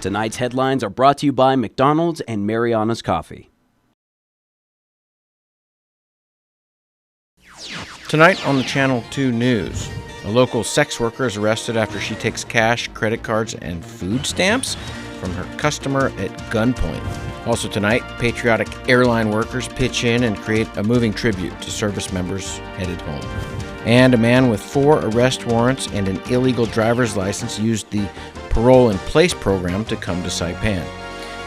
Tonight's headlines are brought to you by McDonald's and Marianas Coffee. Tonight on the Channel 2 News, a local sex worker is arrested after she takes cash, credit cards, and food stamps from her customer at gunpoint. Also tonight, patriotic airline workers pitch in and create a moving tribute to service members headed home. And a man with 4 arrest warrants and an illegal driver's license used the Parole in Place program to come to Saipan.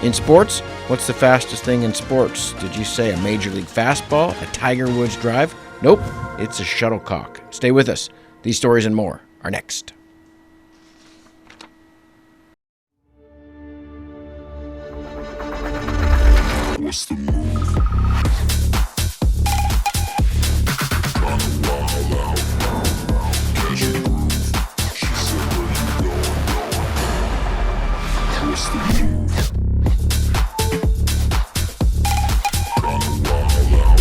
In sports, what's the fastest thing in sports? Did you say a Major League fastball, a Tiger Woods drive? Nope, it's a shuttlecock. Stay with us. These stories and more are next. What's the move? Kinda wild out. Catch a groove. She said, where you going? What's the move? Kinda wild out.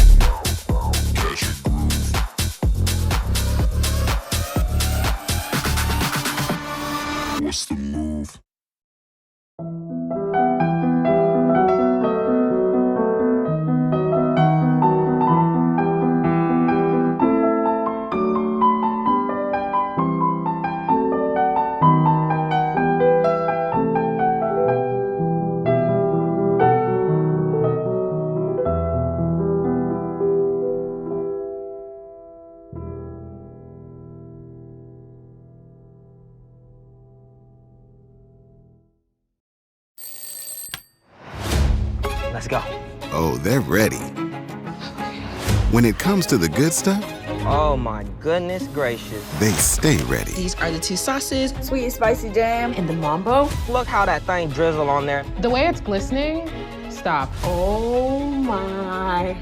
Catch a groove. What's the move? Let's go. Oh, they're ready. When it comes to the good stuff, Oh my goodness gracious. they stay ready. These are the 2 sauces. Sweet and spicy jam. And the mambo. Look how that thing drizzle on there. The way it's glistening, stop. Oh my.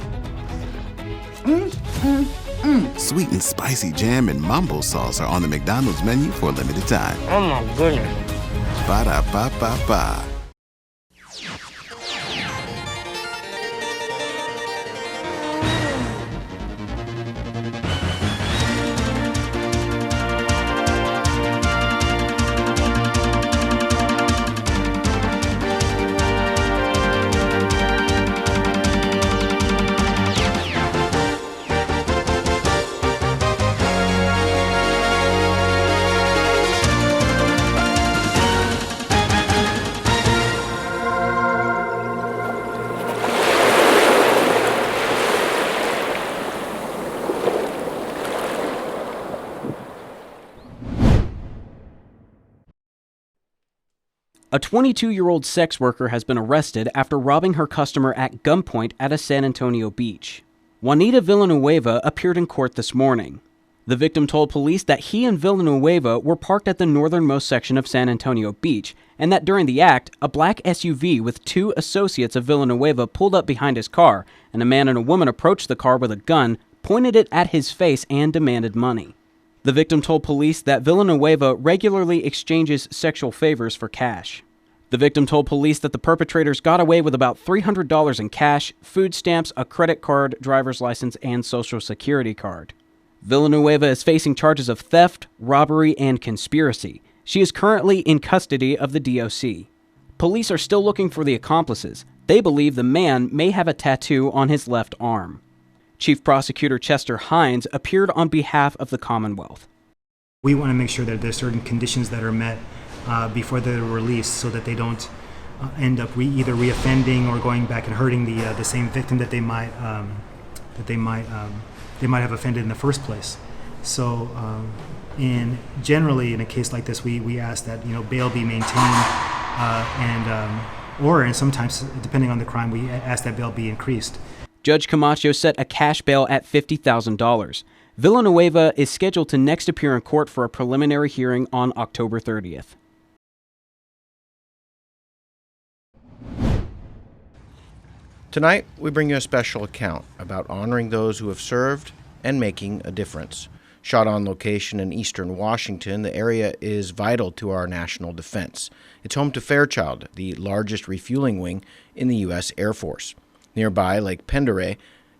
Sweet and spicy jam and mambo sauce are on the McDonald's menu for a limited time. Oh my goodness. Ba-da-ba-ba-ba. A 22-year-old sex worker has been arrested after robbing her customer at gunpoint at a San Antonio beach. Juanita Villanueva appeared in court this morning. The victim told police that he and Villanueva were parked at the northernmost section of San Antonio Beach, and that during the act, a black SUV with 2 associates of Villanueva pulled up behind his car, and a man and a woman approached the car with a gun, pointed it at his face, and demanded money. The victim told police that Villanueva regularly exchanges sexual favors for cash. The victim told police that the perpetrators got away with about $300 in cash, food stamps, a credit card, driver's license, and social security card. Villanueva is facing charges of theft, robbery, and conspiracy. She is currently in custody of the DOC. Police are still looking for the accomplices. They believe the man may have a tattoo on his left arm. Chief Prosecutor Chester Hines appeared on behalf of the Commonwealth. We want to make sure that there's certain conditions that are met before they're released, so that they don't end up either reoffending or going back and hurting the same victim that they might have offended in the first place. So, generally in a case like this, we ask that bail be maintained, and sometimes depending on the crime, we ask that bail be increased. Judge Camacho set a cash bail at $50,000. Villanueva is scheduled to next appear in court for a preliminary hearing on October 30th. Tonight, we bring you a special account about honoring those who have served and making a difference. Shot on location in eastern Washington, the area is vital to our national defense. It's home to Fairchild, the largest refueling wing in the U.S. Air Force. Nearby, Lake Pend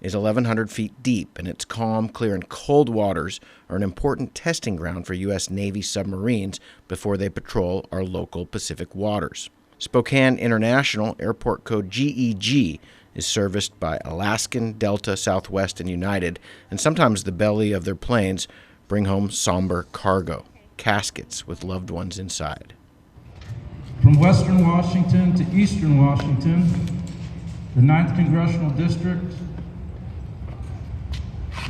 is 1,100 feet deep, and its calm, clear, and cold waters are an important testing ground for U.S. Navy submarines before they patrol our local Pacific waters. Spokane International, airport code GEG, is serviced by Alaskan, Delta, Southwest, and United, and sometimes the belly of their planes bring home somber cargo, caskets with loved ones inside. From western Washington to eastern Washington, the 9th Congressional District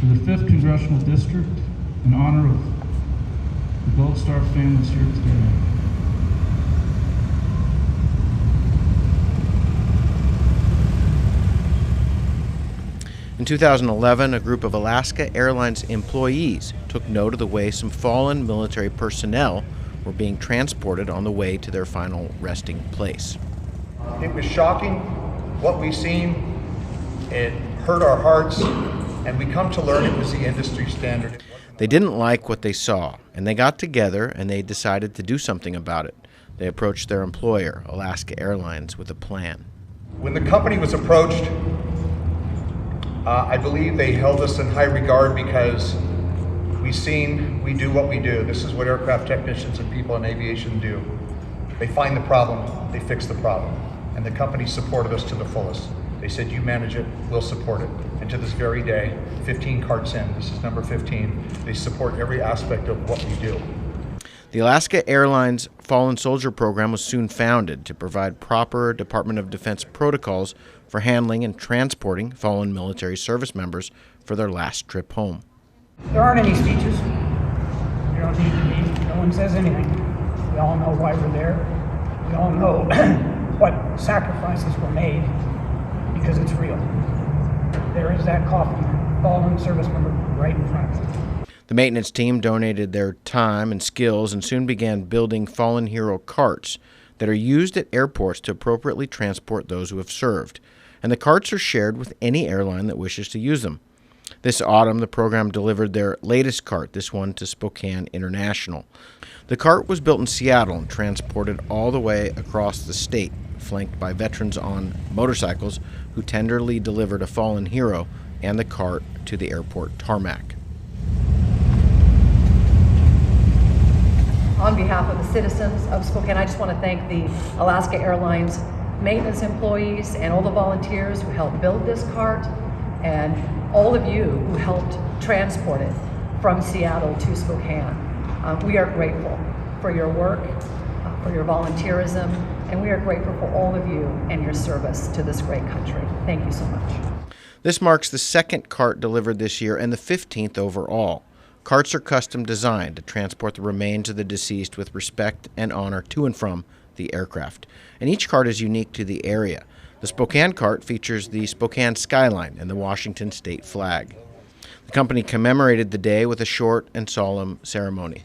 to the 5th Congressional District, in honor of the Gold Star families here today. In 2011, a group of Alaska Airlines employees took note of the way some fallen military personnel were being transported on the way to their final resting place. It was shocking what we seen. It hurt our hearts, and we come to learn it was the industry standard. They didn't like what they saw, and they got together and they decided to do something about it. They approached their employer, Alaska Airlines, with a plan. When the company was approached, I believe they held us in high regard because we do what we do. This is what aircraft technicians and people in aviation do. They find the problem, they fix the problem. And the company supported us to the fullest. They said, you manage it, we'll support it. And to this very day, 15 carts in, this is number 15, they support every aspect of what we do. The Alaska Airlines Fallen Soldier Program was soon founded to provide proper Department of Defense protocols for handling and transporting fallen military service members for their last trip home. There aren't any speeches. You don't need to be. No one says anything. We all know why we're there. We all know what sacrifices were made because it's real. There is that coffin, fallen service member right in front of us. The maintenance team donated their time and skills and soon began building fallen hero carts that are used at airports to appropriately transport those who have served. And the carts are shared with any airline that wishes to use them. This autumn, the program delivered their latest cart, this one to Spokane International. The cart was built in Seattle and transported all the way across the state, flanked by veterans on motorcycles who tenderly delivered a fallen hero and the cart to the airport tarmac. On behalf of the citizens of Spokane, I just want to thank the Alaska Airlines maintenance employees and all the volunteers who helped build this cart, and all of you who helped transport it from Seattle to Spokane. We are grateful for your work, for your volunteerism, and we are grateful for all of you and your service to this great country. Thank you so much. This marks the second cart delivered this year and the 15th overall. Carts are custom designed to transport the remains of the deceased with respect and honor to and from the aircraft. And each cart is unique to the area. The Spokane cart features the Spokane skyline and the Washington state flag. The company commemorated the day with a short and solemn ceremony.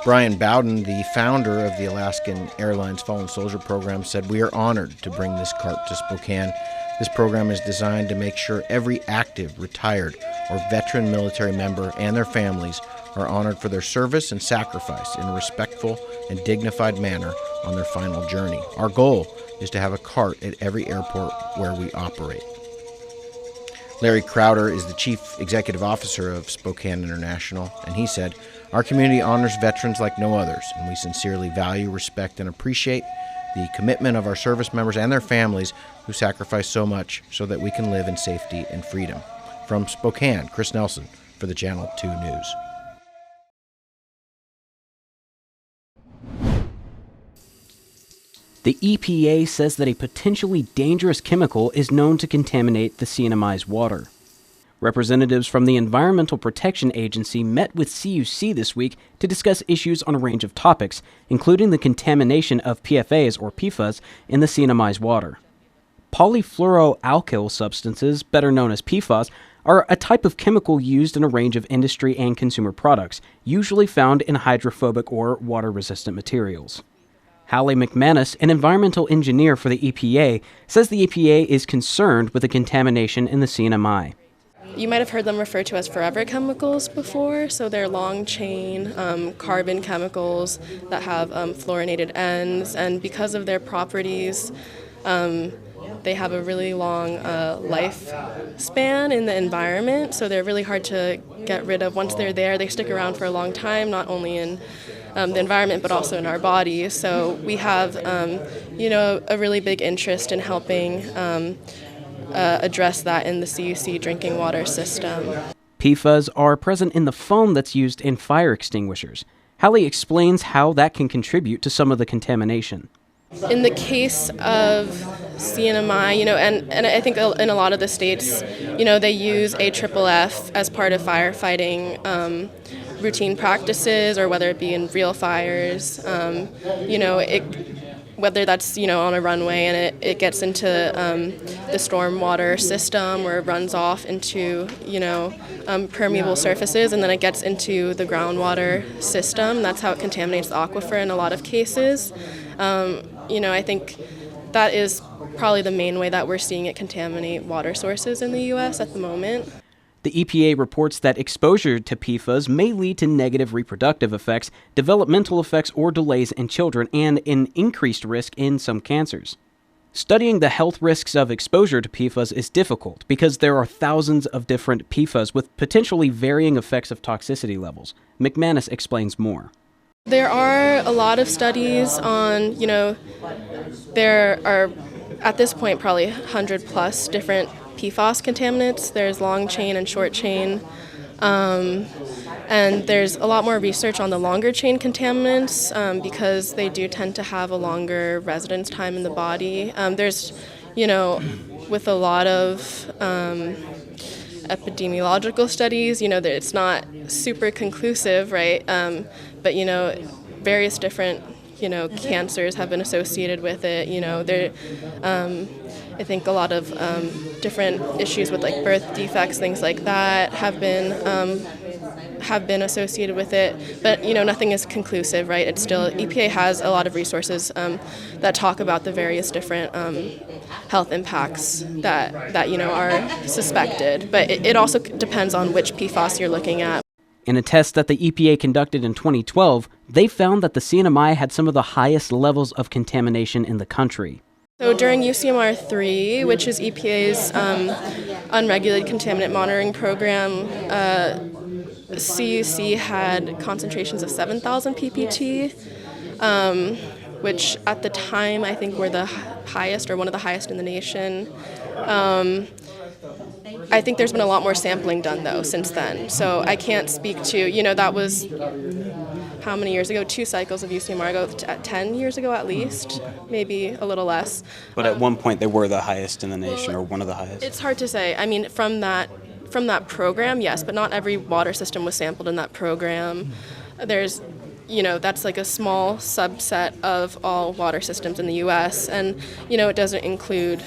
Brian Bowden, the founder of the Alaskan Airlines Fallen Soldier Program, said, "We are honored to bring this cart to Spokane. This program is designed to make sure every active, retired, or veteran military member and their families are honored for their service and sacrifice in a respectful and dignified manner on their final journey. Our goal is to have a cart at every airport where we operate." Larry Crowder is the Chief Executive Officer of Spokane International, and he said, "Our community honors veterans like no others, and we sincerely value, respect, and appreciate the commitment of our service members and their families who sacrifice so much so that we can live in safety and freedom." From Spokane, Chris Nelson for the Channel 2 News. The EPA says that a potentially dangerous chemical is known to contaminate the CNMI's water. Representatives from the Environmental Protection Agency met with CUC this week to discuss issues on a range of topics, including the contamination of PFAS or PFAS in the CNMI's water. Polyfluoroalkyl substances, better known as PFAS, are a type of chemical used in a range of industry and consumer products, usually found in hydrophobic or water-resistant materials. Hallie McManus, an environmental engineer for the EPA, says the EPA is concerned with the contamination in the CNMI. You might have heard them referred to as forever chemicals before, so they're long-chain carbon chemicals that have fluorinated ends, and because of their properties, they have a really long lifespan in the environment, so they're really hard to get rid of. Once they're there, they stick around for a long time, not only in the environment but also in our bodies. So we have, a really big interest in helping address that in the CUC drinking water system. PFAS are present in the foam that's used in fire extinguishers. Hallie explains how that can contribute to some of the contamination. In the case of CNMI, and I think in a lot of the states, they use AFFF as part of firefighting routine practices, or whether it be in real fires, whether that's on a runway and it gets into the stormwater system, or it runs off into permeable surfaces, and then it gets into the groundwater system. That's how it contaminates the aquifer in a lot of cases. I think that is probably the main way that we're seeing it contaminate water sources in the U.S. at the moment. The EPA reports that exposure to PFAS may lead to negative reproductive effects, developmental effects, or delays in children, and an increased risk in some cancers. Studying the health risks of exposure to PFAS is difficult because there are thousands of different PFAS with potentially varying effects of toxicity levels. McManus explains more. There are a lot of studies on, there are at this point probably 100 plus different PFAS contaminants. There's long chain and short chain, and there's a lot more research on the longer chain contaminants because they do tend to have a longer residence time in the body. There's, with a lot of epidemiological studies, it's not super conclusive, right? But various different cancers have been associated with it. I think a lot of different issues with like birth defects, things like that, have been associated with it. But nothing is conclusive, right? It's still, EPA has a lot of resources that talk about the various different health impacts that are suspected. But it also depends on which PFAS you're looking at. In a test that the EPA conducted in 2012, they found that the CNMI had some of the highest levels of contamination in the country. So during UCMR 3, which is EPA's unregulated contaminant monitoring program, CUC had concentrations of 7,000 ppt, which at the time I think were the highest or one of the highest in the nation. I think there's been a lot more sampling done, though, since then. So I can't speak to, that was how many years ago? 2 cycles of UCMR ago, 10 years ago at least, maybe a little less. But at one point they were the highest in the nation, or one of the highest? It's hard to say. I mean, from that program, yes, but not every water system was sampled in that program. There's, that's like a small subset of all water systems in the U.S., and, it doesn't include...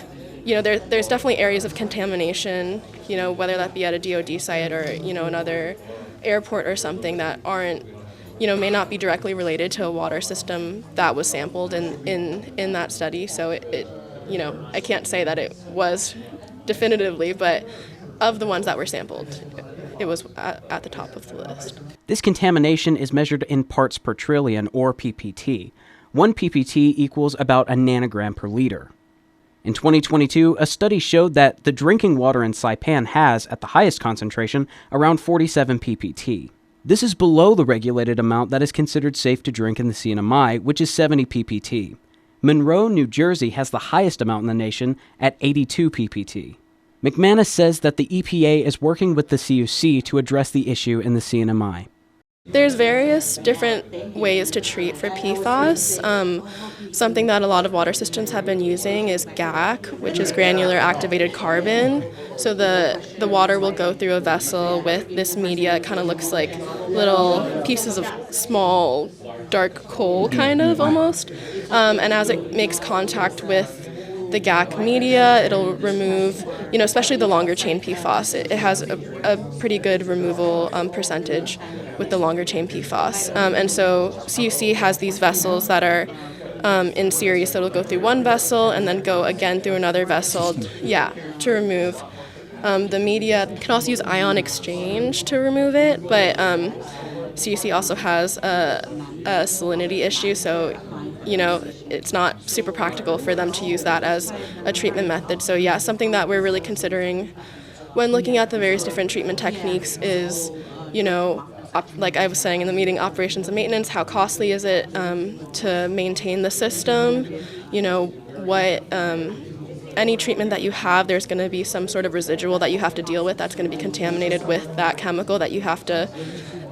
there's definitely areas of contamination, whether that be at a DoD site or, another airport or something that aren't, may not be directly related to a water system that was sampled in that study. So it I can't say that it was definitively, but of the ones that were sampled, it was at the top of the list. This contamination is measured in parts per trillion, or PPT. 1 PPT equals about a nanogram per liter. In 2022, a study showed that the drinking water in Saipan has, at the highest concentration, around 47 ppt. This is below the regulated amount that is considered safe to drink in the CNMI, which is 70 ppt. Monroe, New Jersey has the highest amount in the nation at 82 ppt. McManus says that the EPA is working with the CUC to address the issue in the CNMI. There's various different ways to treat for PFAS. Something that a lot of water systems have been using is GAC, which is granular activated carbon. So the water will go through a vessel with this media. It kind of looks like little pieces of small dark coal, kind of almost. And as it makes contact with the GAC media, it'll remove, especially the longer chain PFAS. It has a pretty good removal percentage with the longer chain PFAS. And so CUC has these vessels that are in series, so it'll go through one vessel and then go again through another vessel, to remove the media. You can also use ion exchange to remove it, but CC also has a salinity issue, so it's not super practical for them to use that as a treatment method. So yeah, something that we're really considering when looking at the various different treatment techniques is, like I was saying in the meeting, operations and maintenance, how costly is it to maintain the system? What any treatment that you have, there's going to be some sort of residual that you have to deal with that's going to be contaminated with that chemical that you have to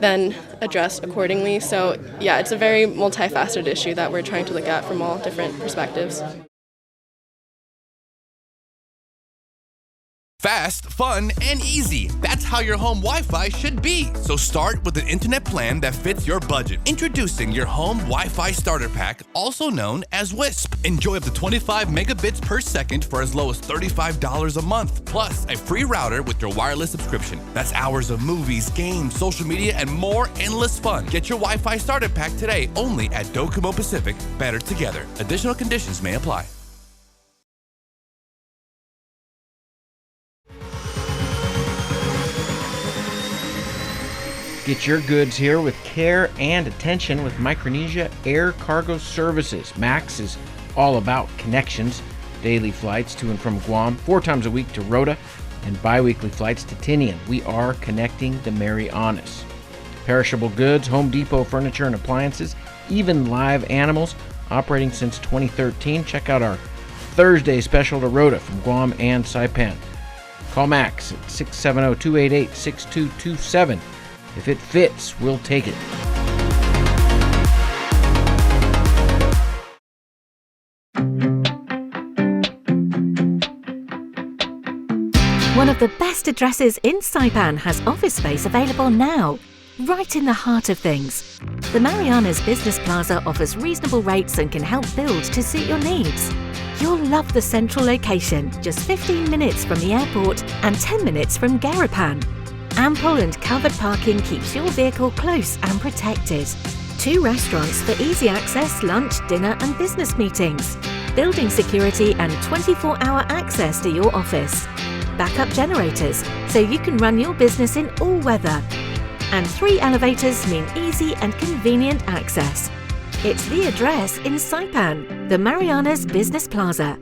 then address accordingly. So yeah, it's a very multifaceted issue that we're trying to look at from all different perspectives. Fast, fun, and easy. That's how your home Wi-Fi should be. So start with an internet plan that fits your budget. Introducing your home Wi-Fi starter pack, also known as WISP. Enjoy up to 25 megabits per second for as low as $35 a month. Plus, a free router with your wireless subscription. That's hours of movies, games, social media, and more endless fun. Get your Wi-Fi starter pack today only at Docomo Pacific. Better together. Additional conditions may apply. Get your goods here with care and attention with Micronesia Air Cargo Services. MAX is all about connections. Daily flights to and from Guam, 4 times a week to Rota, and bi-weekly flights to Tinian. We are connecting the Marianas. Perishable goods, Home Depot furniture and appliances, even live animals, operating since 2013. Check out our Thursday special to Rota from Guam and Saipan. Call Max at 670-288-6227. If it fits, we'll take it. One of the best addresses in Saipan has office space available now, right in the heart of things. The Marianas Business Plaza offers reasonable rates and can help build to suit your needs. You'll love the central location, just 15 minutes from the airport and 10 minutes from Garapan. Ample and covered parking keeps your vehicle close and protected. 2 restaurants for easy access, lunch, dinner and business meetings. Building security and 24-hour access to your office. Backup generators, so you can run your business in all weather. And 3 elevators mean easy and convenient access. It's the address in Saipan, the Marianas Business Plaza.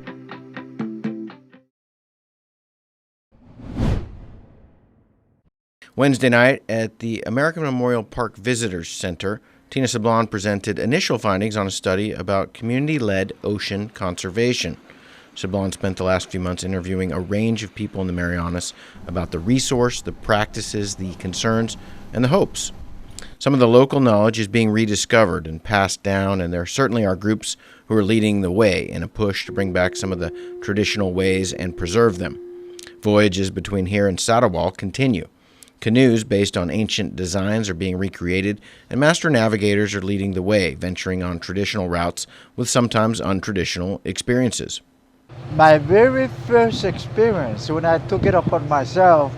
Wednesday night at the American Memorial Park Visitors Center, Tina Sablon presented initial findings on a study about community-led ocean conservation. Sablon spent the last few months interviewing a range of people in the Marianas about the resource, the practices, the concerns, and the hopes. Some of the local knowledge is being rediscovered and passed down, and there certainly are groups who are leading the way in a push to bring back some of the traditional ways and preserve them. Voyages between here and Sarawal continue. Canoes based on ancient designs are being recreated, and master navigators are leading the way, venturing on traditional routes with sometimes untraditional experiences. My very first experience when I took it upon myself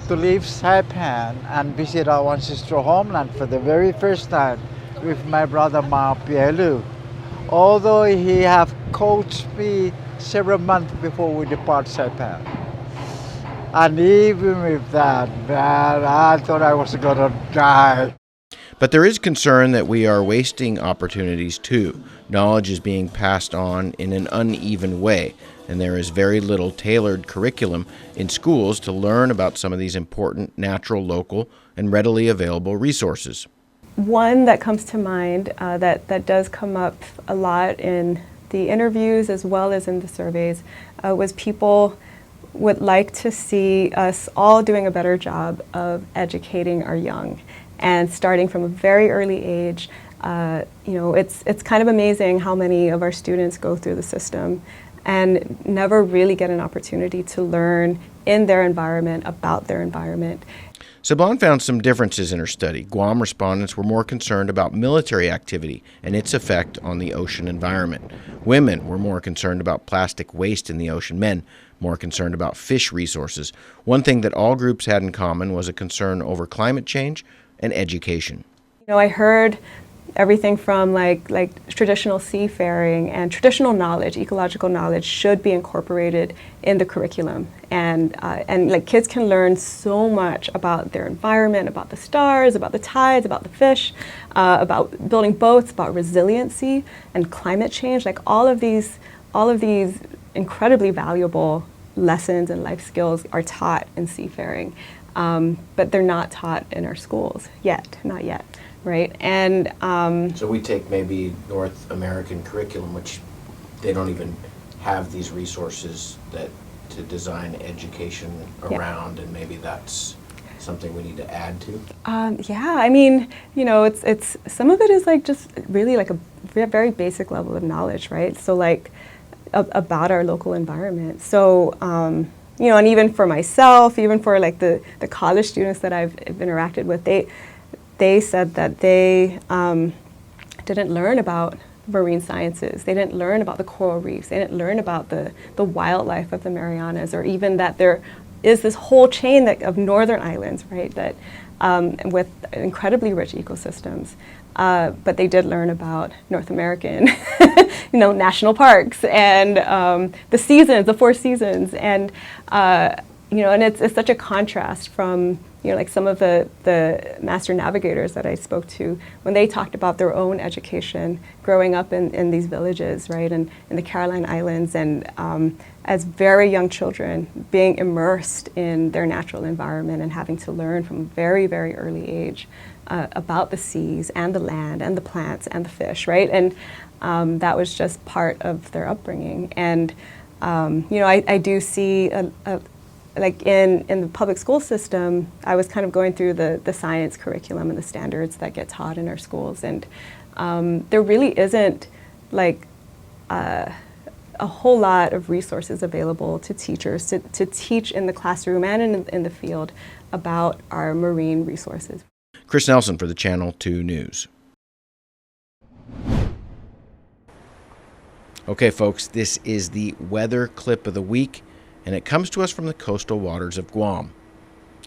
to leave Saipan and visit our ancestral homeland for the very first time with my brother Ma Pielu. Although he have coached me several months before we depart Saipan. And even with that, man, I thought I was gonna die. But there is concern that we are wasting opportunities too. Knowledge is being passed on in an uneven way, and there is very little tailored curriculum in schools to learn about some of these important natural, local, and readily available resources. One that comes to mind that does come up a lot in the interviews as well as in the surveys was people would like to see us all doing a better job of educating our young, and starting from a very early age. It's kind of amazing how many of our students go through the system and never really get an opportunity to learn in their environment about their environment. Sablon found some differences in her study. Guam respondents were more concerned about military activity and its effect on the ocean environment. Women were more concerned about plastic waste in the ocean. Men more concerned about fish resources. One thing that all groups had in common was a concern over climate change and education. I heard everything from like traditional seafaring and traditional knowledge, ecological knowledge, should be incorporated in the curriculum. And like kids can learn so much about their environment, about the stars, about the tides, about the fish, about building boats, about resiliency and climate change. Like all of these incredibly valuable lessons and life skills are taught in seafaring, but they're not taught in our schools yet, not yet, right? And so we take maybe North American curriculum, which they don't even have these resources that to design education around, and maybe that's something we need to add to. Yeah, I mean, you know, it's some of it is like just really like a very basic level of knowledge, right? So like about our local environment. So, you know, and even for myself, even for like the college students that I've interacted with, they said that they didn't learn about marine sciences. They didn't learn about the coral reefs. They didn't learn about the wildlife of the Marianas, or even that there is this whole chain of northern islands, right, that with incredibly rich ecosystems. But they did learn about North American, you know, national parks and the seasons, the 4 seasons, and you know, and it's such a contrast from, you know, like some of the master navigators that I spoke to when they talked about their own education growing up in these villages, right, and in the Caroline Islands, and as very young children being immersed in their natural environment and having to learn from a very, very early age about the seas and the land and the plants and the fish, right? And that was just part of their upbringing. And you know, I do see like in the public school system, I was kind of going through the science curriculum and the standards that get taught in our schools, and there really isn't like a whole lot of resources available to teachers to teach in the classroom and in the field about our marine resources. Chris Nelson for the Channel 2 News. Okay, folks, this is the weather clip of the week, and it comes to us from the coastal waters of Guam.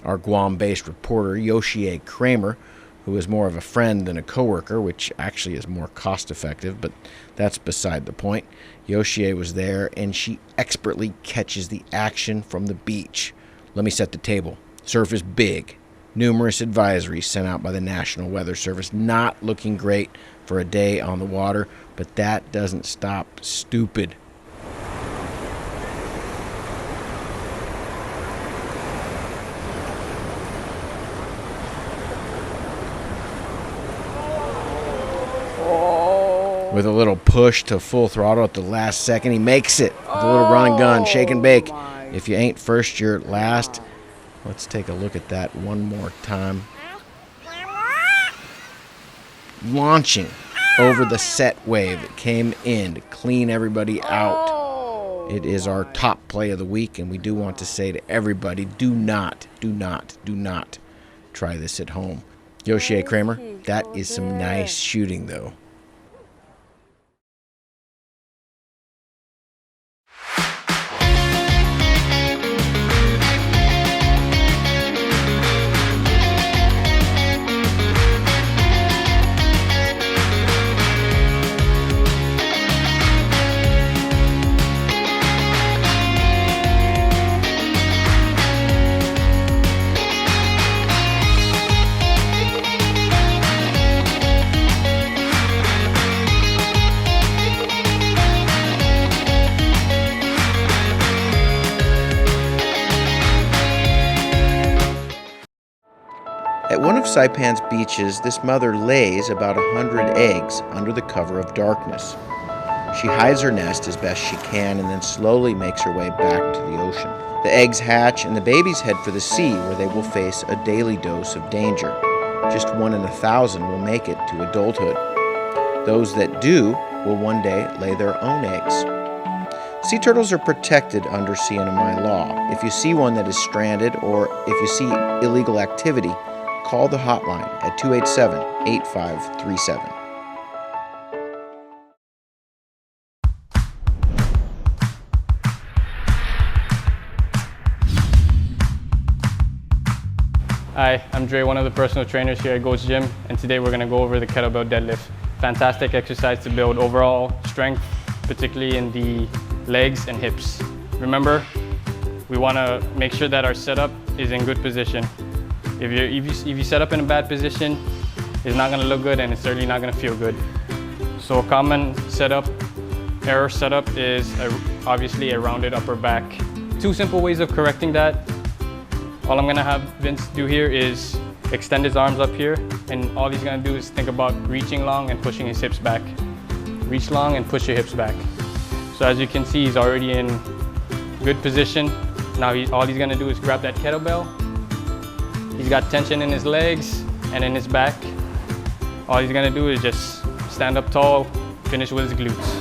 Our Guam-based reporter, Yoshie Kramer, who is more of a friend than a coworker, which actually is more cost-effective, but that's beside the point. Yoshie was there, and she expertly catches the action from the beach. Let me set the table. Surf is big. Numerous advisories sent out by the National Weather Service. Not looking great for a day on the water, but that doesn't stop stupid. With a little push to full throttle at the last second, he makes it with a little run and gun, shake and bake. If you ain't first, you're last. Let's take a look at that one more time. Launching over the set wave that came in to clean everybody out. It is our top play of the week, and we do want to say to everybody, do not try this at home. Yoshie Kramer, that is some nice shooting, though. At one of Saipan's beaches, this mother lays about 100 eggs under the cover of darkness. She hides her nest as best she can and then slowly makes her way back to the ocean. The eggs hatch and the babies head for the sea, where they will face a daily dose of danger. Just 1 in 1,000 will make it to adulthood. Those that do will one day lay their own eggs. Sea turtles are protected under CNMI law. If you see one that is stranded or if you see illegal activity, call the hotline at 287-8537. Hi, I'm Dre, one of the personal trainers here at Goat's Gym, and today we're going to go over the kettlebell deadlift. fantastic exercise to build overall strength, particularly in the legs and hips. Remember, we want to make sure that our setup is in good position. If you set up in a bad position, it's not going to look good and it's certainly not going to feel good. So a common error setup is obviously a rounded upper back. 2 simple ways of correcting that. All I'm going to have Vince do here is extend his arms up here, and all he's going to do is think about reaching long and pushing his hips back. Reach long and push your hips back. So as you can see, he's already in good position. Now all he's going to do is grab that kettlebell. He's got tension in his legs and in his back. All he's going to do is just stand up tall, finish with his glutes.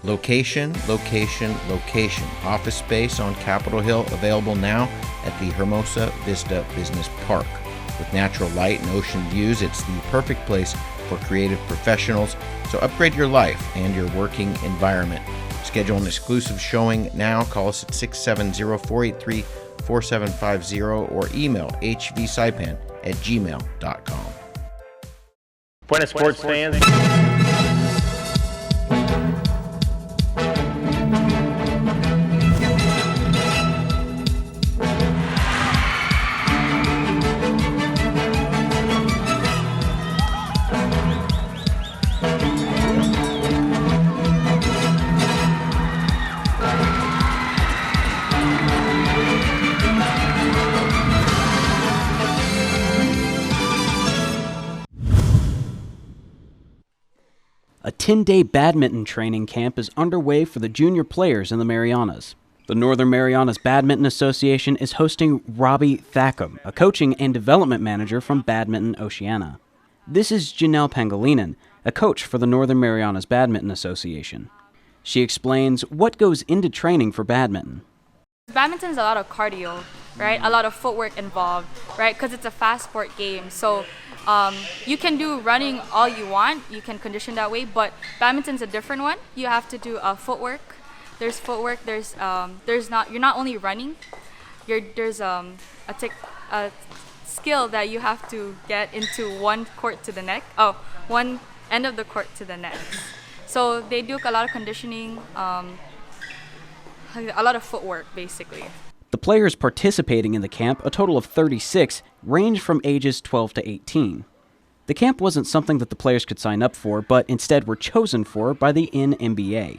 Location, location, location. Office space on Capitol Hill available now at the Hermosa Vista Business Park. With natural light and ocean views, it's the perfect place for creative professionals. So upgrade your life and your working environment. Schedule an exclusive showing now. Call us at 670-483-4750 or email hvsaipan@gmail.com. Buenas sports fans. A 10-day badminton training camp is underway for the junior players in the Marianas. The Northern Marianas Badminton Association is hosting Robbie Thackum, a coaching and development manager from Badminton Oceania. This is Janelle Pangilinan, a coach for the Northern Marianas Badminton Association. She explains what goes into training for badminton. Badminton is a lot of cardio, right? A lot of footwork involved, right? Because it's a fast sport game. So you can do running all you want. You can condition that way, but badminton's a different one. You have to do footwork. There's footwork. You're not only running. There's a skill that you have to get into one end of the court to the next. So they do a lot of conditioning, a lot of footwork, basically. The players participating in the camp, a total of 36, range from ages 12 to 18. The camp wasn't something that the players could sign up for, but instead were chosen for by the NMBA.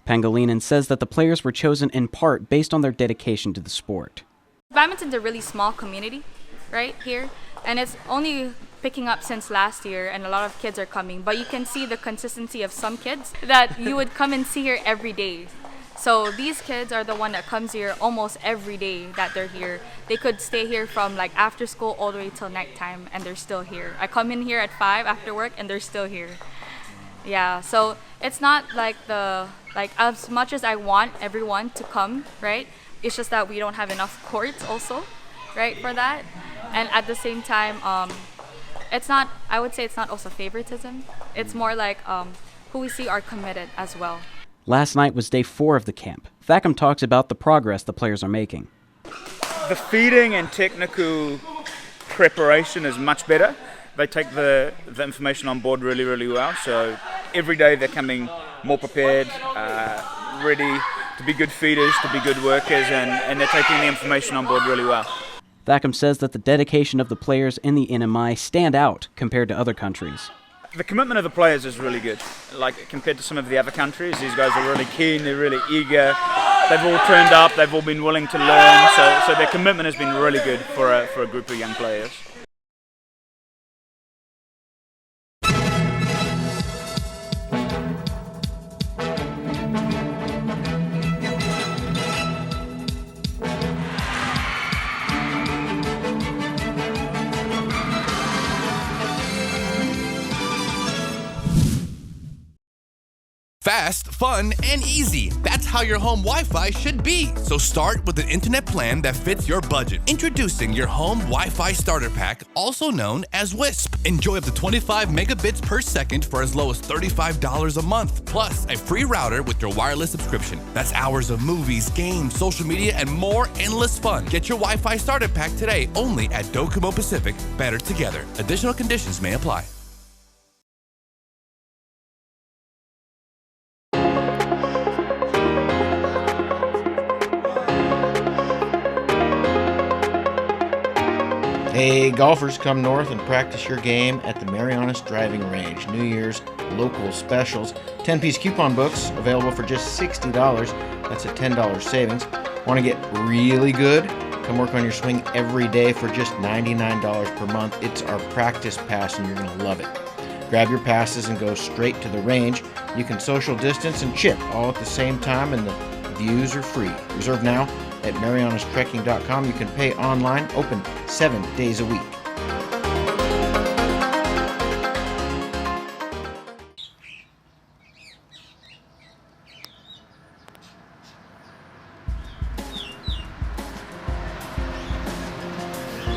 Pangilinan says that the players were chosen in part based on their dedication to the sport. Badminton's a really small community, right, here, and it's only picking up since last year, and a lot of kids are coming, but you can see the consistency of some kids that you would come and see here every day. So these kids are the one that comes here almost every day that they're here. They could stay here from like after school all the way till nighttime, and they're still here. I come in here at 5 after work and they're still here. Yeah, so it's not like as much as I want everyone to come, right? It's just that we don't have enough courts also, right, for that. And at the same time, I would say it's not also favoritism. It's more like who we see are committed as well. Last night was day 4 of the camp. Thackum talks about the progress the players are making. The feeding and technical preparation is much better. They take the information on board really, really well. So every day they're coming more prepared, ready to be good feeders, to be good workers, and they're taking the information on board really well. Thackum says that the dedication of the players in the NMI stand out compared to other countries. The commitment of the players is really good. Like compared to some of the other countries, these guys are really keen, they're really eager. They've all turned up, they've all been willing to learn, so their commitment has been really good for a group of young players. Fast, fun, and easy. That's That's how your home Wi-Fi should be. So start with an internet plan that fits your budget. Introducing your home Wi-Fi starter pack, also known as WISP. Enjoy up to 25 megabits per second for as low as $35 a month, plus a free router with your wireless subscription. That's hours of movies, games, social media, and more endless fun. Get your Wi-Fi starter pack today only at Docomo Pacific. Better together. Additional conditions may apply. Hey, golfers, come north and practice your game at the Marianas Driving Range. New Year's local specials. 10-piece coupon books available for just $60. That's a $10 savings. Want to get really good? Come work on your swing every day for just $99 per month. It's our practice pass and you're going to love it. Grab your passes and go straight to the range. You can social distance and chip all at the same time, and the views are free. Reserve now at marianastrekking.com. You can pay online, open 7 days a week.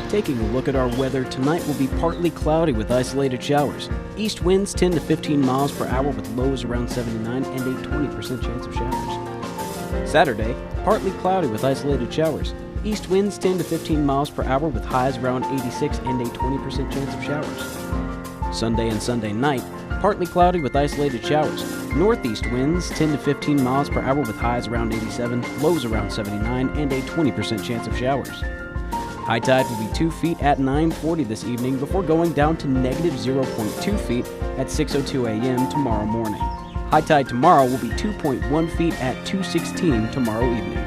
Taking a look at our weather, tonight will be partly cloudy with isolated showers. East winds 10 to 15 miles per hour with lows around 79 and a 20% chance of showers. Saturday, partly cloudy with isolated showers. East winds 10 to 15 miles per hour with highs around 86 and a 20% chance of showers. Sunday and Sunday night, partly cloudy with isolated showers. Northeast winds 10 to 15 miles per hour with highs around 87, lows around 79, and a 20% chance of showers. High tide will be 2 feet at 9:40 this evening before going down to negative 0.2 feet at 6:02 a.m. tomorrow morning. High tide tomorrow will be 2.1 feet at 2:16 tomorrow evening.